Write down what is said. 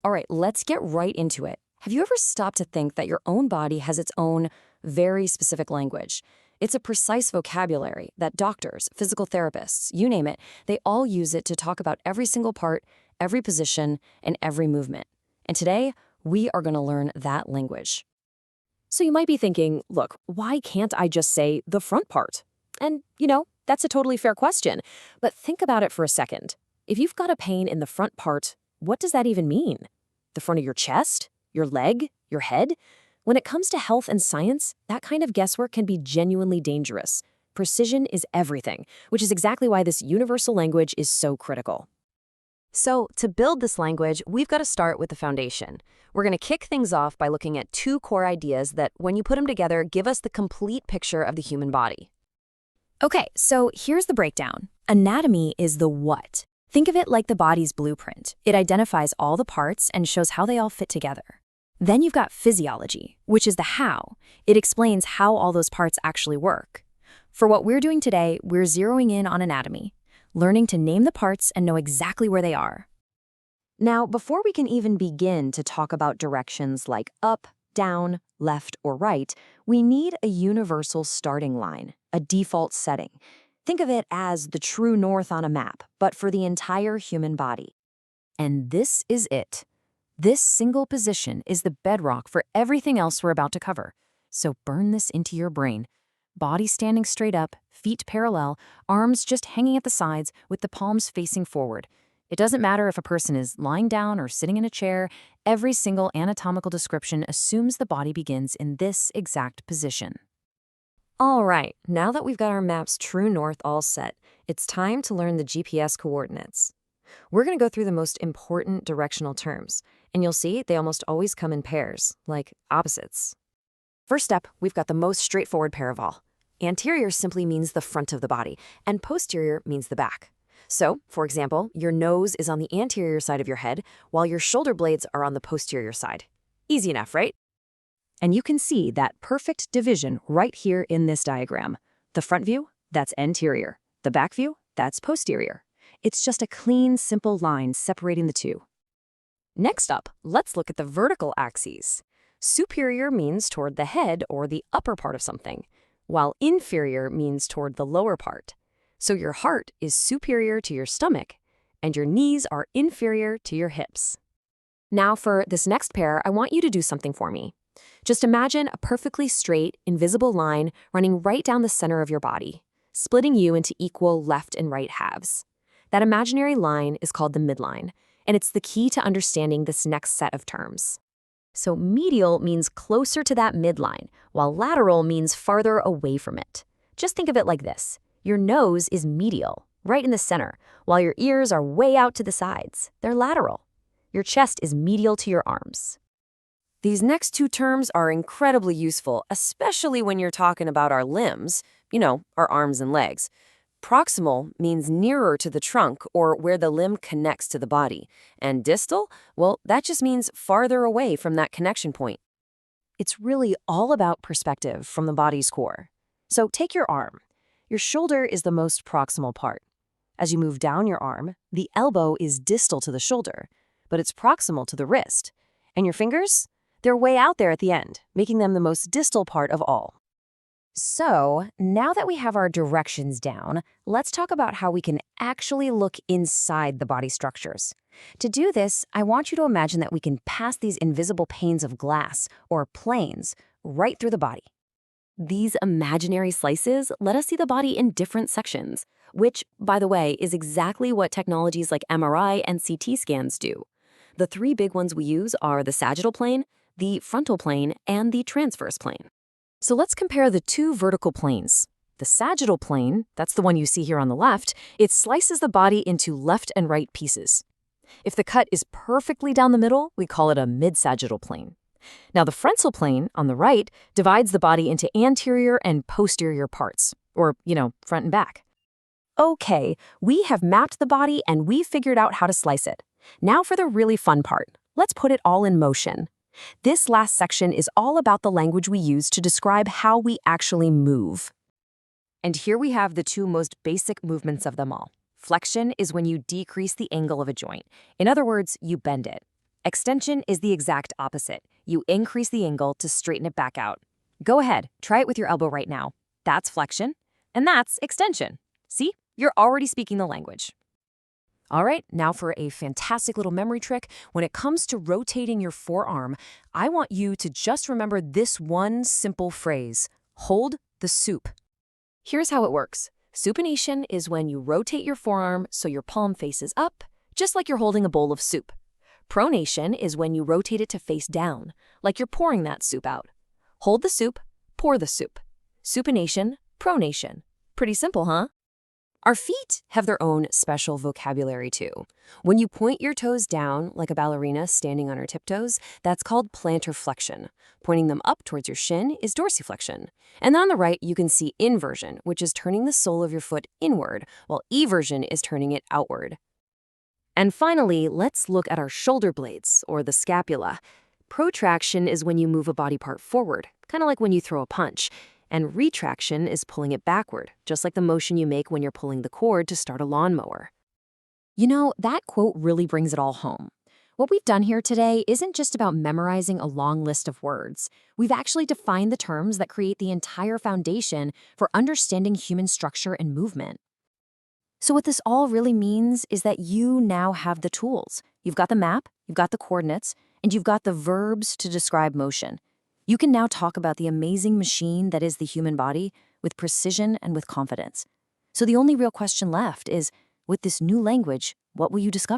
All right, let's get right into it. Have you ever stopped to think that your own body has its own very specific language? It's a precise vocabulary that doctors, physical therapists, you name it, they all use it to talk about every single part, every position, and every movement. And today, we are going to learn that language. So you might be thinking, look, why can't I just say the front part? And, that's a totally fair question. But think about it for a second. If you've got a pain in the front part, what does that even mean? The front of your chest? Your leg? Your head? When it comes to health and science, that kind of guesswork can be genuinely dangerous. Precision is everything, which is exactly why this universal language is so critical. So, to build this language, we've got to start with the foundation. We're going to kick things off by looking at two core ideas that, when you put them together, give us the complete picture of the human body. Okay, so here's the breakdown. Anatomy is the what. Think of it like the body's blueprint. It identifies all the parts and shows how they all fit together. Then you've got physiology, which is the how. It explains how all those parts actually work. For what we're doing today, we're zeroing in on anatomy, learning to name the parts and know exactly where they are. Now, before we can even begin to talk about directions like up, down, left, or right, we need a universal starting line, a default setting. Think of it as the true north on a map, but for the entire human body. And this is it. This single position is the bedrock for everything else we're about to cover. So burn this into your brain. Body standing straight up, feet parallel, arms just hanging at the sides with the palms facing forward. It doesn't matter if a person is lying down or sitting in a chair, every single anatomical description assumes the body begins in this exact position. All right, now that we've got our map's true north all set, it's time to learn the GPS coordinates. We're going to go through the most important directional terms, and you'll see they almost always come in pairs, like opposites. First up, we've got the most straightforward pair of all. Anterior simply means the front of the body, and posterior means the back. So, for example, your nose is on the anterior side of your head, while your shoulder blades are on the posterior side. Easy enough, right? And you can see that perfect division right here in this diagram. The front view, that's anterior. The back view, that's posterior. It's just a clean, simple line separating the two. Next up, let's look at the vertical axes. Superior means toward the head or the upper part of something, while inferior means toward the lower part. So your heart is superior to your stomach, and your knees are inferior to your hips. Now for this next pair, I want you to do something for me. Just imagine a perfectly straight, invisible line running right down the center of your body, splitting you into equal left and right halves. That imaginary line is called the midline, and it's the key to understanding this next set of terms. So medial means closer to that midline, while lateral means farther away from it. Just think of it like this. Your nose is medial, right in the center, while your ears are way out to the sides. They're lateral. Your chest is medial to your arms. These next two terms are incredibly useful, especially when you're talking about our limbs, our arms and legs. Proximal means nearer to the trunk or where the limb connects to the body. And distal, well, that just means farther away from that connection point. It's really all about perspective from the body's core. So take your arm. Your shoulder is the most proximal part. As you move down your arm, the elbow is distal to the shoulder, but it's proximal to the wrist. And your fingers? They're way out there at the end, making them the most distal part of all. So, now that we have our directions down, let's talk about how we can actually look inside the body structures. To do this, I want you to imagine that we can pass these invisible panes of glass, or planes, right through the body. These imaginary slices let us see the body in different sections, which, by the way, is exactly what technologies like MRI and CT scans do. The three big ones we use are the sagittal plane, the frontal plane, and the transverse plane. So let's compare the two vertical planes. The sagittal plane, that's the one you see here on the left, it slices the body into left and right pieces. If the cut is perfectly down the middle, we call it a mid-sagittal plane. Now the frontal plane, on the right, divides the body into anterior and posterior parts, or, front and back. Okay, we have mapped the body and we've figured out how to slice it. Now for the really fun part. Let's put it all in motion. This last section is all about the language we use to describe how we actually move. And here we have the two most basic movements of them all. Flexion is when you decrease the angle of a joint. In other words, you bend it. Extension is the exact opposite. You increase the angle to straighten it back out. Go ahead, try it with your elbow right now. That's flexion, and that's extension. See? You're already speaking the language. All right, now for a fantastic little memory trick. When it comes to rotating your forearm, I want you to just remember this one simple phrase: hold the soup. Here's how it works. Supination is when you rotate your forearm so your palm faces up, just like you're holding a bowl of soup. Pronation is when you rotate it to face down, like you're pouring that soup out. Hold the soup, pour the soup. Supination, pronation. Pretty simple, huh? Our feet have their own special vocabulary too. When you point your toes down like a ballerina standing on her tiptoes, that's called plantar flexion. Pointing them up towards your shin is dorsiflexion. And then on the right, you can see inversion, which is turning the sole of your foot inward, while eversion is turning it outward. And finally, let's look at our shoulder blades, or the scapula. Protraction is when you move a body part forward, kind of like when you throw a punch. And retraction is pulling it backward, just like the motion you make when you're pulling the cord to start a lawnmower. You know, that quote really brings it all home. What we've done here today isn't just about memorizing a long list of words. We've actually defined the terms that create the entire foundation for understanding human structure and movement. So what this all really means is that you now have the tools. You've got the map, you've got the coordinates, and you've got the verbs to describe motion. You can now talk about the amazing machine that is the human body with precision and with confidence. So the only real question left is, with this new language, what will you discover?